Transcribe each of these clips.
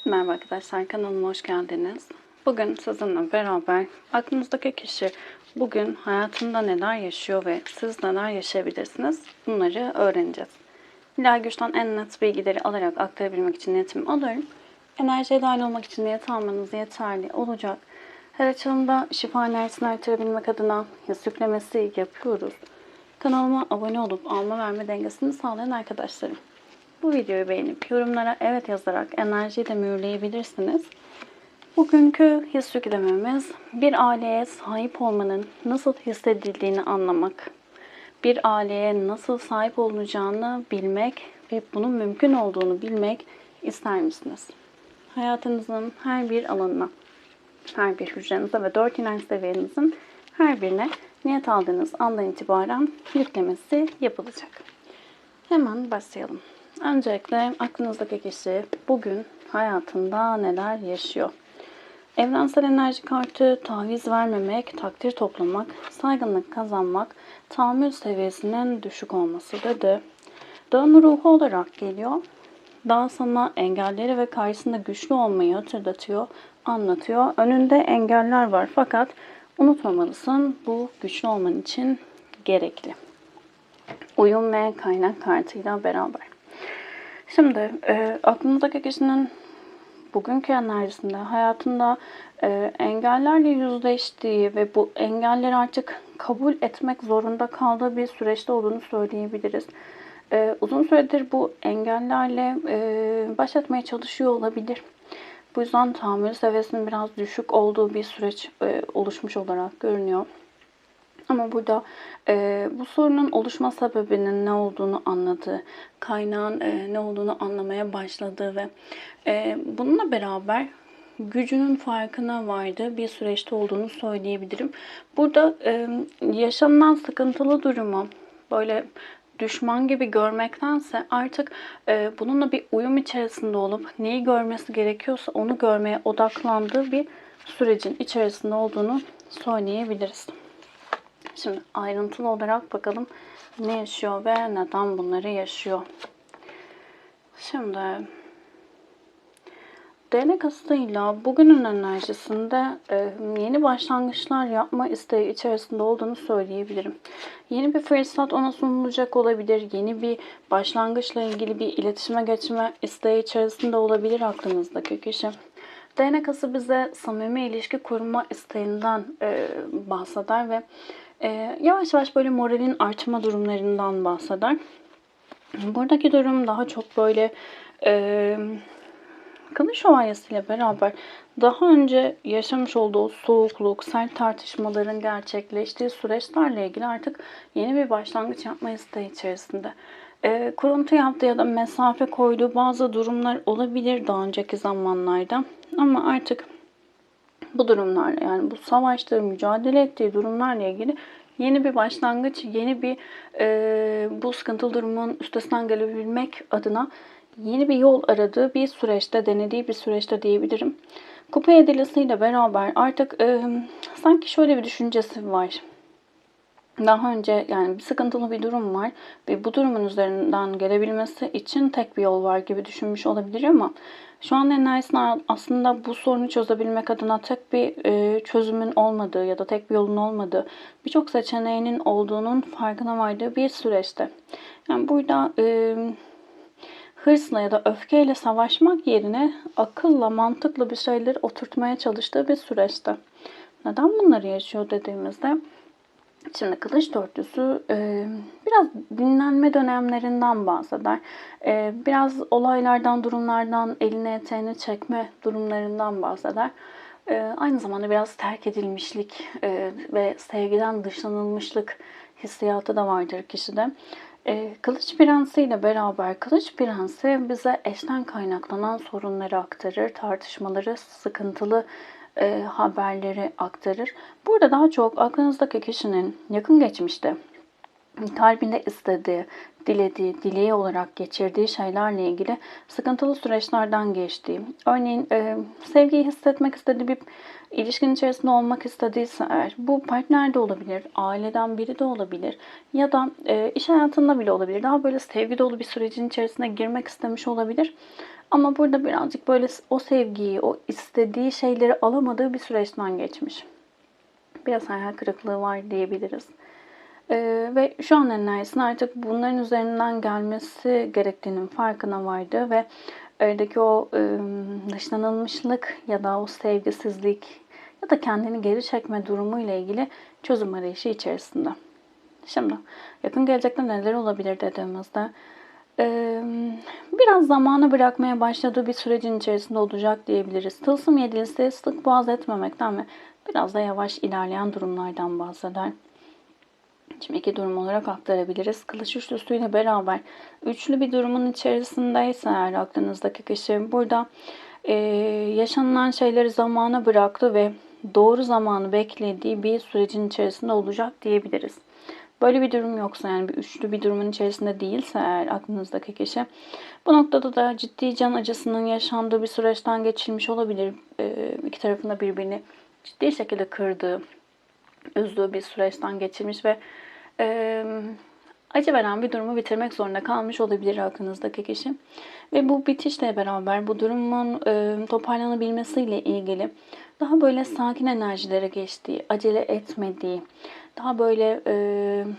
Merhaba arkadaşlar, kanalıma hoş geldiniz. Bugün sizinle beraber aklınızdaki kişi bugün hayatında neler yaşıyor ve siz neler yaşayabilirsiniz bunları öğreneceğiz. İlahi güçten en net bilgileri alarak aktarabilmek için niyetimi alıyorum. Enerjiye dahil olmak için niyet almanız yeterli olacak. Her açılımda şifa enerjisini artırabilmek adına his yüklemesi yapıyoruz. Kanalıma abone olup alma verme dengesini sağlayan arkadaşlarım. Bu videoyu beğenip yorumlara evet yazarak enerjiyi de mühürleyebilirsiniz. Bugünkü his yüklememiz bir aileye sahip olmanın nasıl hissedildiğini anlamak. Bir aileye nasıl sahip olunacağını bilmek ve bunun mümkün olduğunu bilmek ister misiniz? Hayatınızın her bir alanına, her bir hücrenize ve 4 inanç seviyenizin her birine niyet aldığınız andan itibaren yüklemesi yapılacak. Hemen başlayalım. Öncelikle aklınızdaki kişi bugün hayatında neler yaşıyor? Evrensel enerji kartı taviz vermemek, takdir toplamak, saygınlık kazanmak, tahammül seviyesinin düşük olması dedi. Dağın ruhu olarak geliyor. Dağ sana engelleri ve karşısında güçlü olmayı hatırlatıyor, anlatıyor. Önünde engeller var fakat unutmamalısın, bu güçlü olman için gerekli. Uyum ve kaynak kartıyla beraber. Şimdi aklınızdaki kişinin bugünkü enerjisinde hayatında engellerle yüzleştiği ve bu engelleri artık kabul etmek zorunda kaldığı bir süreçte olduğunu söyleyebiliriz. Uzun süredir bu engellerle baş etmeye çalışıyor olabilir. Bu yüzden tahammül seviyesinin biraz düşük olduğu bir süreç oluşmuş olarak görünüyor. Ama burada bu sorunun oluşma sebebinin ne olduğunu anladığı, kaynağın ne olduğunu anlamaya başladığı ve bununla beraber gücünün farkına vardığı bir süreçte olduğunu söyleyebilirim. Burada yaşanılan sıkıntılı durumu böyle düşman gibi görmektense artık bununla bir uyum içerisinde olup neyi görmesi gerekiyorsa onu görmeye odaklandığı bir sürecin içerisinde olduğunu söyleyebiliriz. Şimdi ayrıntılı olarak bakalım ne yaşıyor ve neden bunları yaşıyor. Şimdi değnek hastayla bugünün enerjisinde yeni başlangıçlar yapma isteği içerisinde olduğunu söyleyebilirim. Yeni bir fırsat ona sunulacak olabilir. Yeni bir başlangıçla ilgili bir iletişime geçme isteği içerisinde olabilir aklınızdaki kişi. Değnek hası bize samimi ilişki kurma isteğinden bahseder ve yavaş yavaş böyle moralin artma durumlarından bahseder. Buradaki durum daha çok böyle Kılıç Şövalyesi'yle beraber daha önce yaşamış olduğu soğukluk, sert tartışmaların gerçekleştiği süreçlerle ilgili artık yeni bir başlangıç yapma isteği içerisinde. Kuruntu yaptığı ya da mesafe koyduğu bazı durumlar olabilir daha önceki zamanlarda. Ama artık bu durumlarla, yani bu savaştığı, mücadele ettiği durumlarla ilgili yeni bir başlangıç, yeni bir bu sıkıntılı durumun üstesinden gelebilmek adına yeni bir yol aradığı bir süreçte, denediği bir süreçte diyebilirim. Kupa yedilisiyle beraber artık sanki şöyle bir düşüncesi var. Daha önce yani bir sıkıntılı bir durum var ve bu durumun üzerinden gelebilmesi için tek bir yol var gibi düşünmüş olabilir ama şu an enerjisinde aslında bu sorunu çözebilmek adına tek bir çözümün olmadığı ya da tek bir yolun olmadığı, birçok seçeneğinin olduğunun farkına vardığı bir süreçte. Yani burada hırsla ya da öfkeyle savaşmak yerine akılla, mantıkla bir şeyleri oturtmaya çalıştığı bir süreçte. Neden bunları yaşıyor dediğimizde, şimdi Kılıç Dörtlüsü biraz dinlenme dönemlerinden bahseder. Biraz olaylardan, durumlardan elini eteğini çekme durumlarından bahseder. Aynı zamanda biraz terk edilmişlik ve sevgiden dışlanılmışlık hissiyatı da vardır kişide. Kılıç Prensi ile beraber Kılıç Prensi bize eşten kaynaklanan sorunları aktarır, tartışmaları, sıkıntılı haberleri aktarır. Burada daha çok aklınızdaki kişinin yakın geçmişte kalbinde istediği, dilediği, dileği olarak geçirdiği şeylerle ilgili sıkıntılı süreçlerden geçtiği, örneğin sevgiyi hissetmek istediği bir ilişkinin içerisinde olmak istediyse eğer, bu partner de olabilir, aileden biri de olabilir ya da iş hayatında bile olabilir. Daha böyle sevgi dolu bir sürecin içerisine girmek istemiş olabilir. Ama burada birazcık böyle o sevgiyi, o istediği şeyleri alamadığı bir süreçten geçmiş. Biraz hayal kırıklığı var diyebiliriz. Ve şu an enerjisinin artık bunların üzerinden gelmesi gerektiğinin farkına vardı ve aradaki o dışlanılmışlık ya da o sevgisizlik ya da kendini geri çekme durumu ile ilgili çözüm arayışı içerisinde. Şimdi yakın gelecekte neler olabilir dediğimizde biraz zamanı bırakmaya başladığı bir sürecin içerisinde olacak diyebiliriz. Tılsım yedilisi sık boğaz etmemekten ve biraz da yavaş ilerleyen durumlardan bahseder. Şimdi iki durum olarak aktarabiliriz. Kılıç üçlüsüyle beraber üçlü bir durumun içerisindeyse eğer aklınızdaki kişi burada yaşanılan şeyleri zamana bıraktı ve doğru zamanı beklediği bir sürecin içerisinde olacak diyebiliriz. Böyle bir durum yoksa, yani bir üçlü bir durumun içerisinde değilse eğer aklınızdaki kişi, bu noktada da ciddi can acısının yaşandığı bir süreçten geçilmiş olabilir. İki tarafında birbirini ciddi şekilde kırdığı, üzdüğü bir süreçten geçirmiş ve acı veren bir durumu bitirmek zorunda kalmış olabilir aklınızdaki kişi. Ve bu bitişle beraber bu durumun toparlanabilmesiyle ilgili daha böyle sakin enerjilere geçtiği, acele etmediği, daha böyle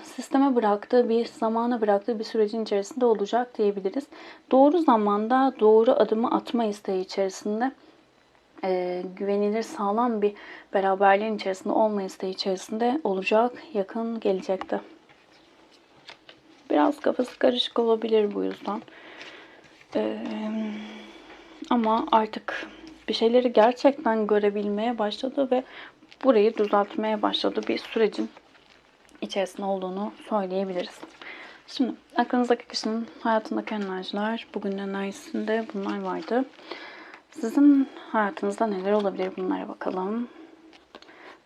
sisteme bıraktığı bir, zamana bıraktığı bir sürecin içerisinde olacak diyebiliriz. Doğru zamanda doğru adımı atma isteği içerisinde, güvenilir, sağlam bir beraberliğin içerisinde olma isteği içerisinde olacak yakın gelecekte. Biraz kafası karışık olabilir bu yüzden. Ama artık bir şeyleri gerçekten görebilmeye başladı ve burayı düzeltmeye başladı bir sürecin içerisinde olduğunu söyleyebiliriz. Şimdi aklınızdaki kişinin hayatındaki enerjiler, bugün enerjisinde bunlar vardı. Sizin hayatınızda neler olabilir, bunlara bakalım.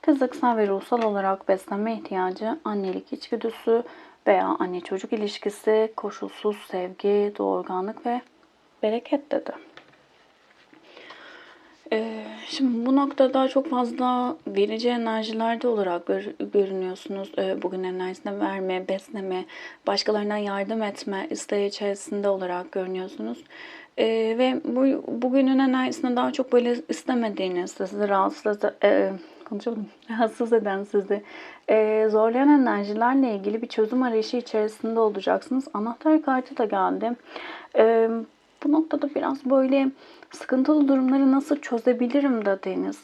Fiziksel ve ruhsal olarak beslenme ihtiyacı, annelik içgüdüsü veya anne çocuk ilişkisi, koşulsuz sevgi, doğurganlık ve bereket dedi. Şimdi bu noktada çok fazla verici enerjilerde olarak görünüyorsunuz. Bugün enerjisinde verme, besleme, başkalarına yardım etme isteği içerisinde olarak görünüyorsunuz. Ve bugünün enerjisinde daha çok böyle istemediğiniz, sizi rahatsız eden, sizi zorlayan enerjilerle ilgili bir çözüm arayışı içerisinde olacaksınız. Anahtar kartı da geldi. Bu noktada biraz böyle sıkıntılı durumları nasıl çözebilirim dediğiniz,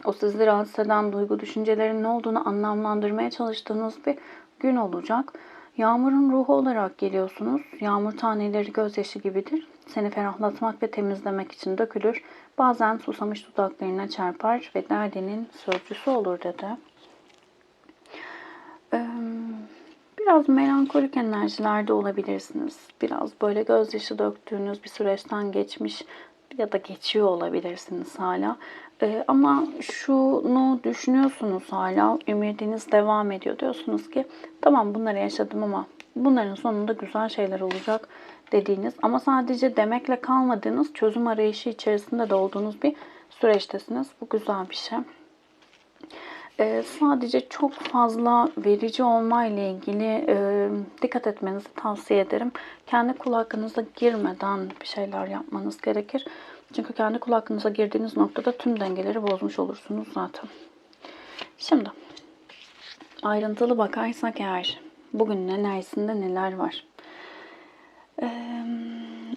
o sizi rahatsız eden duygu, düşüncelerin ne olduğunu anlamlandırmaya çalıştığınız bir gün olacak. Yağmurun ruhu olarak geliyorsunuz. Yağmur taneleri gözyaşı gibidir. Seni ferahlatmak ve temizlemek için dökülür. Bazen susamış dudaklarına çarpar ve derdinin sözcüsü olur dedi. Biraz melankolik enerjilerde olabilirsiniz. Biraz böyle gözyaşı döktüğünüz bir süreçten geçmiş ya da geçiyor olabilirsiniz hala. Ama şunu düşünüyorsunuz hala, ümidiniz devam ediyor. Diyorsunuz ki tamam, bunları yaşadım ama bunların sonunda güzel şeyler olacak dediğiniz ama sadece demekle kalmadığınız, çözüm arayışı içerisinde de olduğunuz bir süreçtesiniz. Bu güzel bir şey. Sadece çok fazla verici olmayla ilgili dikkat etmenizi tavsiye ederim. Kendi kul hakkınıza girmeden bir şeyler yapmanız gerekir. Çünkü kendi kul hakkınıza girdiğiniz noktada tüm dengeleri bozmuş olursunuz zaten. Şimdi ayrıntılı bakarsak eğer, bugünün enerjisinde neler var?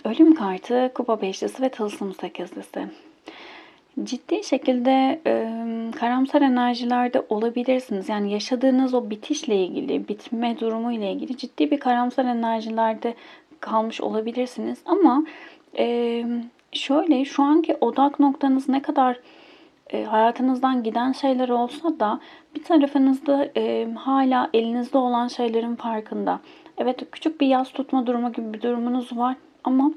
Ölüm kartı, kupa beşlisi ve tılsım sekizlisi. Ciddi şekilde karamsar enerjilerde olabilirsiniz. Yani yaşadığınız o bitişle ilgili, bitme durumu ile ilgili ciddi bir karamsar enerjilerde kalmış olabilirsiniz. Ama şöyle, şu anki odak noktanız ne kadar hayatınızdan giden şeyler olsa da bir tarafınızda hala elinizde olan şeylerin farkında. Evet, küçük bir yas tutma durumu gibi bir durumunuz var ama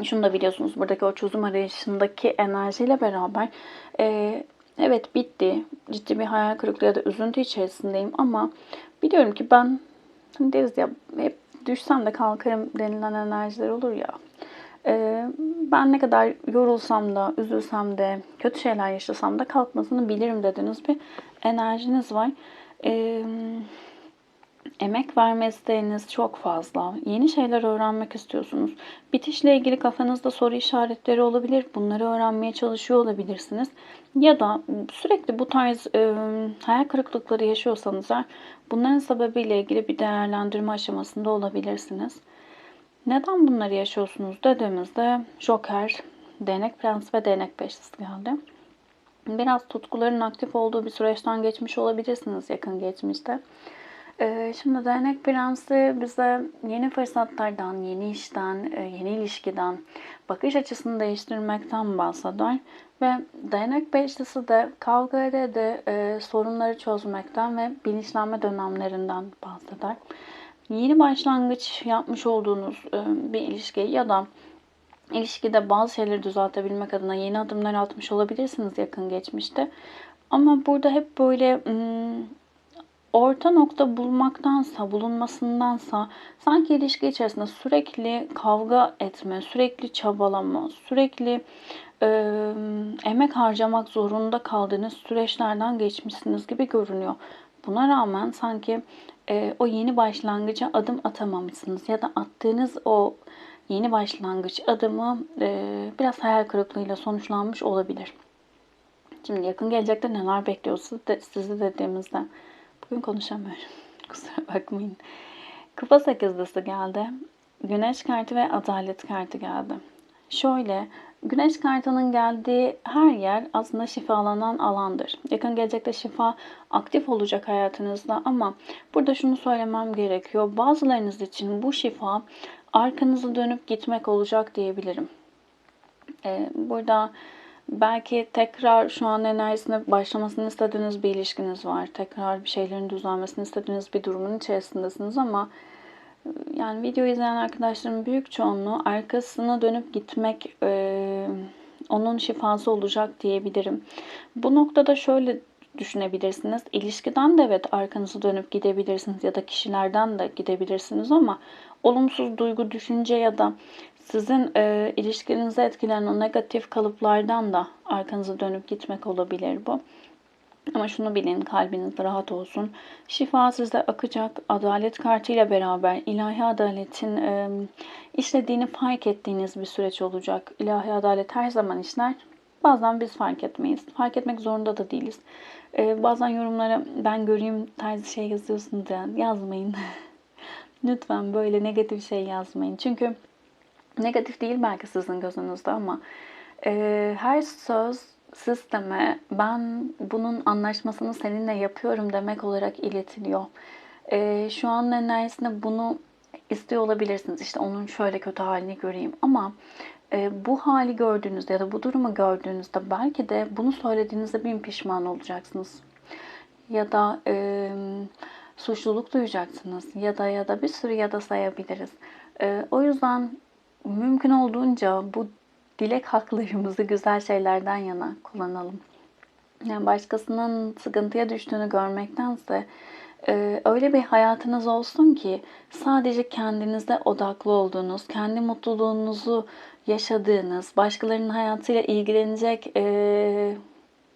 şunu da biliyorsunuz, buradaki o çözüm arayışındaki enerjiyle beraber evet bitti, ciddi bir hayal kırıklığı ya da üzüntü içerisindeyim ama biliyorum ki ben, hani deriz ya, hep düşsem de kalkarım denilen enerjiler olur ya. Ben ne kadar yorulsam da, üzülsem de, kötü şeyler yaşasam da kalkmasını bilirim dediğiniz bir enerjiniz var. Emek verme isteğiniz çok fazla. Yeni şeyler öğrenmek istiyorsunuz. Bitişle ilgili kafanızda soru işaretleri olabilir. Bunları öğrenmeye çalışıyor olabilirsiniz. Ya da sürekli bu tarz hayal kırıklıkları yaşıyorsanız eğer, bunların sebebiyle ilgili bir değerlendirme aşamasında olabilirsiniz. Neden bunları yaşıyorsunuz dediğimizde Joker, Değnek Prens ve Değnek Beşlisi geldi. Biraz tutkuların aktif olduğu bir süreçten geçmiş olabilirsiniz yakın geçmişte. Şimdi Değnek Prensi bize yeni fırsatlardan, yeni işten, yeni ilişkiden, bakış açısını değiştirmekten bahseder. Ve Değnek Beşlisi de kavgada de sorunları çözmekten ve bilinçlenme dönemlerinden bahseder. Yeni başlangıç yapmış olduğunuz bir ilişki ya da İlişkide bazı şeyleri düzeltebilmek adına yeni adımlar atmış olabilirsiniz yakın geçmişte. Ama burada hep böyle orta nokta bulmaktansa, bulunmasındansa sanki ilişki içerisinde sürekli kavga etme, sürekli çabalama, sürekli e, emek harcamak zorunda kaldığınız süreçlerden geçmişsiniz gibi görünüyor. Buna rağmen sanki o yeni başlangıca adım atamamışsınız ya da attığınız o yeni başlangıç adımı biraz hayal kırıklığıyla sonuçlanmış olabilir. Şimdi yakın gelecekte neler bekliyor sizi dediğimizde bugün konuşamıyorum. Kusura bakmayın. Kupa sekizlisi geldi. Güneş kartı ve adalet kartı geldi. Şöyle, güneş kartının geldiği her yer aslında şifalanan alandır. Yakın gelecekte şifa aktif olacak hayatınızda ama burada şunu söylemem gerekiyor. Bazılarınız için bu şifa arkanızı dönüp gitmek olacak diyebilirim. Burada belki tekrar şu an enerjisine başlamasını istediğiniz bir ilişkiniz var. Tekrar bir şeylerin düzelmesini istediğiniz bir durumun içerisindesiniz ama yani video izleyen arkadaşlarımın büyük çoğunluğu arkasına dönüp gitmek onun şifası olacak diyebilirim. Bu noktada şöyle düşünebilirsiniz. İlişkiden de evet arkanızı dönüp gidebilirsiniz ya da kişilerden de gidebilirsiniz ama olumsuz duygu, düşünce ya da sizin ilişkinizi etkileyen o negatif kalıplardan da arkanızı dönüp gitmek olabilir bu. Ama şunu bilin, kalbiniz rahat olsun. Şifa sizde akacak. Adalet kartıyla beraber ilahi adaletin işlediğini fark ettiğiniz bir süreç olacak. İlahi adalet her zaman işler. Bazen biz fark etmeyiz. Fark etmek zorunda da değiliz. Bazen yorumlara ben göreyim tarzı şey yazıyorsunuz ya. Yazmayın. Lütfen böyle negatif şey yazmayın. Çünkü negatif değil belki sizin gözünüzde ama her söz sisteme ben bunun anlaşmasını seninle yapıyorum demek olarak iletiliyor. Şu an enerjisinde bunu istiyor olabilirsiniz. İşte onun şöyle kötü halini göreyim ama bu hali gördüğünüzde ya da bu durumu gördüğünüzde belki de bunu söylediğinizde bin pişman olacaksınız. Ya da suçluluk duyacaksınız. Ya da bir sürü ya da sayabiliriz. O yüzden mümkün olduğunca bu dilek haklarımızı güzel şeylerden yana kullanalım. Yani başkasının sıkıntıya düştüğünü görmektense öyle bir hayatınız olsun ki sadece kendinize odaklı olduğunuz, kendi mutluluğunuzu yaşadığınız, başkalarının hayatıyla ilgilenecek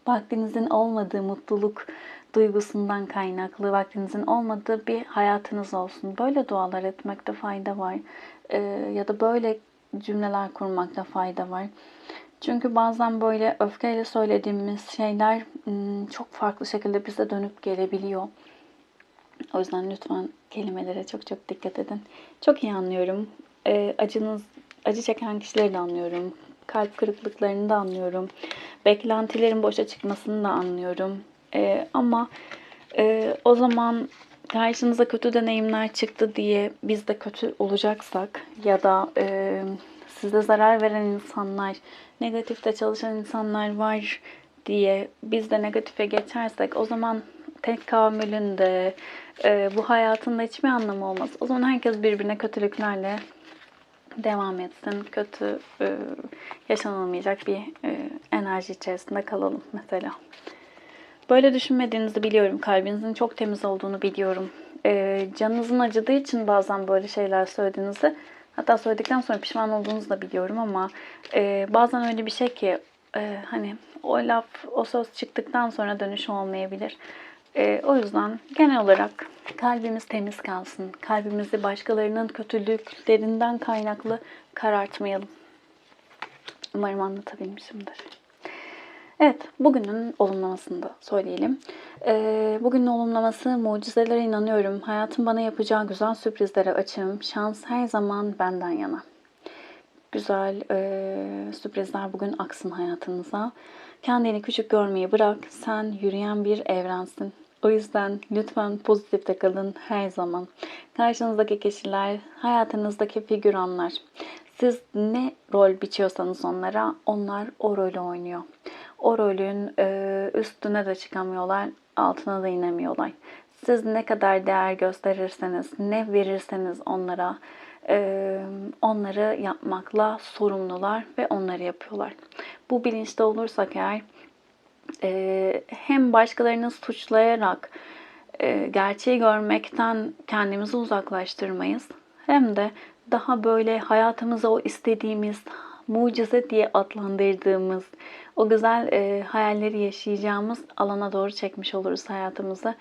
vaktinizin olmadığı mutluluk duygusundan kaynaklı vaktinizin olmadığı bir hayatınız olsun. Böyle dualar etmekte fayda var. Ya da böyle cümleler kurmakta fayda var. Çünkü bazen böyle öfkeyle söylediğimiz şeyler çok farklı şekilde bize dönüp gelebiliyor. O yüzden lütfen kelimelere çok çok dikkat edin. Çok iyi anlıyorum. Acı çeken kişileri de anlıyorum. Kalp kırıklıklarını da anlıyorum. Beklentilerin boşa çıkmasını da anlıyorum. Ama o zaman karşınıza kötü deneyimler çıktı diye biz de kötü olacaksak ya da size zarar veren insanlar, negatifte çalışan insanlar var diye biz de negatife geçersek o zaman tekamülün de bu hayatında hiçbir anlamı olmaz. O zaman herkes birbirine kötülüklerle devam etsin. Kötü yaşanılmayacak bir enerji içerisinde kalalım mesela. Böyle düşünmediğinizi biliyorum. Kalbinizin çok temiz olduğunu biliyorum. Canınızın acıdığı için bazen böyle şeyler söylediğinizi, hatta söyledikten sonra pişman olduğunuzu da biliyorum ama bazen öyle bir şey ki hani o laf, o söz çıktıktan sonra dönüşü olmayabilir. O yüzden genel olarak kalbimiz temiz kalsın. Kalbimizi başkalarının kötülüklerinden kaynaklı karartmayalım. Umarım anlatabilmişimdir. Evet, bugünün olumlamasını da söyleyelim. Bugünün olumlaması: mucizelere inanıyorum. Hayatın bana yapacağı güzel sürprizlere açığım. Şans her zaman benden yana. Güzel sürprizler bugün aksın hayatınıza. Kendini küçük görmeyi bırak. Sen yürüyen bir evrensin. O yüzden lütfen pozitifte kalın her zaman. Karşınızdaki kişiler, hayatınızdaki figüranlar. Siz ne rol biçiyorsanız onlara, onlar o rolü oynuyor. O rolün üstüne de çıkamıyorlar, altına da inemiyorlar. Siz ne kadar değer gösterirseniz, ne verirseniz onlara, onları yapmakla sorumlular ve onları yapıyorlar. Bu bilinçte olursak eğer, hem başkalarını suçlayarak gerçeği görmekten kendimizi uzaklaştırmayız, hem de daha böyle hayatımıza o istediğimiz, mucize diye adlandırdığımız o güzel hayalleri yaşayacağımız alana doğru çekmiş oluruz hayatımızı.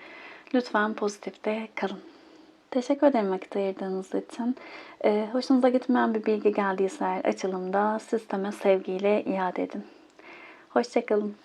Lütfen pozitifte kalın. Teşekkür ederim vakit ayırdığınız için. Hoşunuza gitmeyen bir bilgi geldiyse açılımda sisteme sevgiyle iade edin. Hoşça kalın.